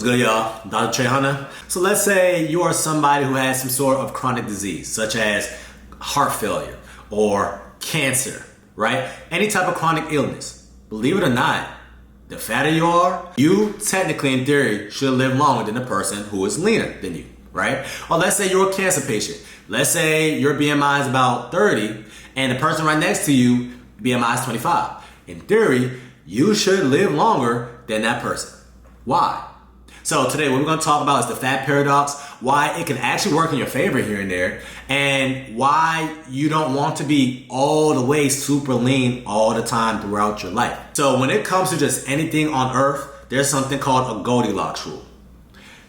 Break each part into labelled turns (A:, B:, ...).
A: What's good, y'all? Dr.Trehunna. So let's say you are somebody who has some sort of chronic disease, such as heart failure or cancer, right? Any type of chronic illness. Believe it or not, the fatter you are, you technically, in theory, should live longer than the person who is leaner than you, right? Or let's say you're a cancer patient. Let's say your BMI is about 30 and the person right next to you, BMI is 25. In theory, you should live longer than that person. Why? So today what we're going to talk about is the fat paradox, why it can actually work in your favor here and there, and why you don't want to be all the way super lean all the time throughout your life. So when it comes to just anything on earth, there's something called a Goldilocks rule.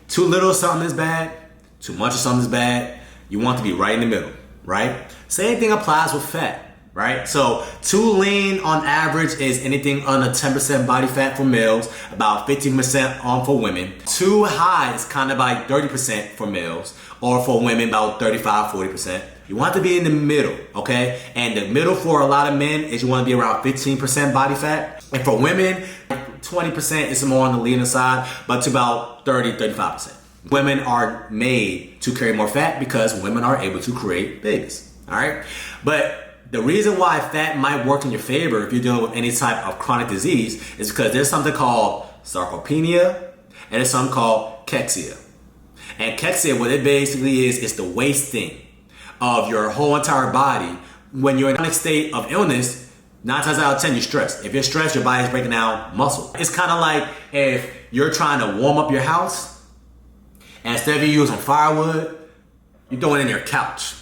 A: Too little of something is bad, too much of something is bad. You want to be right in the middle, right? Same thing applies with fat. Right? So too lean on average is anything under 10% body fat for males, about 15% for women. Too high is kind of like 30% for males, or for women about 35-40%. You want to be in the middle, okay? And the middle for a lot of men is you want to be around 15% body fat. And for women, 20% is more on the leaner side, but to about 30-35%. Women are made to carry more fat because women are able to create babies, all right? But the reason why fat might work in your favor if you're dealing with any type of chronic disease is because there's something called sarcopenia and there's something called cachexia. And cachexia, what it basically is the wasting of your whole entire body. When you're in a chronic state of illness, 9 times out of 10 you're stressed. If you're stressed, your body's breaking down muscle. It's kind of like if you're trying to warm up your house and instead of you using firewood, you're doing it in your couch.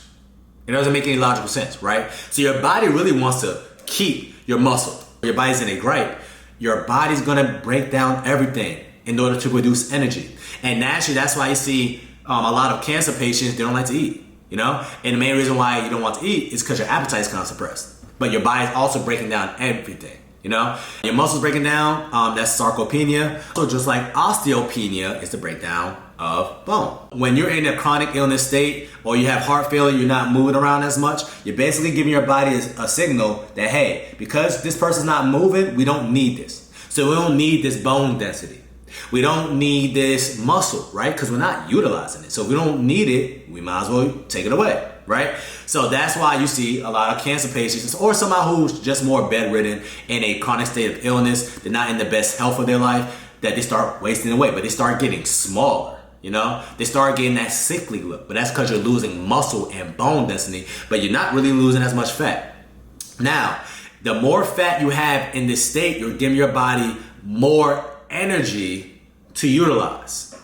A: It doesn't make any logical sense, right? So your body really wants to keep your muscle. Your body's in a gripe. Your body's gonna break down everything in order to produce energy. And naturally, that's why you see a lot of cancer patients, they don't like to eat, you know? And the main reason why you don't want to eat is because your appetite is kind of suppressed. But your body's also breaking down everything, you know? Your muscles breaking down, that's sarcopenia. So just like osteopenia is the breakdown of bone. When you're in a chronic illness state or you have heart failure, you're not moving around as much, you're basically giving your body a signal that, hey, because this person's not moving, we don't need this. So we don't need this bone density. We don't need this muscle, right? Because we're not utilizing it. So if we don't need it, we might as well take it away, right? So that's why you see a lot of cancer patients or somebody who's just more bedridden in a chronic state of illness, they're not in the best health of their life, that they start wasting away, but they start getting smaller. You know, they start getting that sickly look, but that's because you're losing muscle and bone density, but you're not really losing as much fat. Now, the more fat you have in this state, you're giving your body more energy to utilize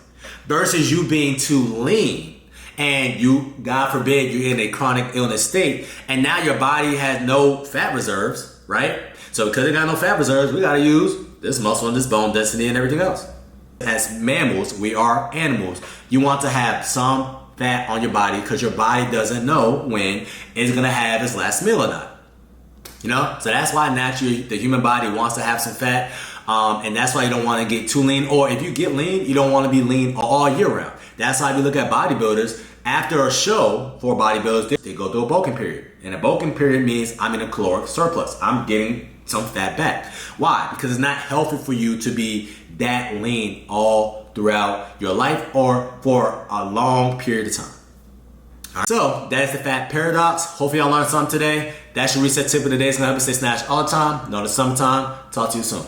A: versus you being too lean and you, God forbid, you're in a chronic illness state and now your body has no fat reserves, right? So because it got no fat reserves, we got to use this muscle and this bone density and everything else. As mammals, we are animals. You want to have some fat on your body because your body doesn't know when it's going to have its last meal or not. You know? So that's why naturally the human body wants to have some fat. And that's why you don't want to get too lean. Or if you get lean, you don't want to be lean all year round. That's why if you look at bodybuilders, after a show for bodybuilders, they go through a bulking period. And a bulking period means I'm in a caloric surplus. I'm getting some fat back. Why? Because it's not healthy for you to be that lean all throughout your life or for a long period of time. All right. So that's the fat paradox. Hopefully y'all learned something today. That's your reset tip of the day. It's gonna help you stay snatched all the time. Know the summertime. Talk to you soon.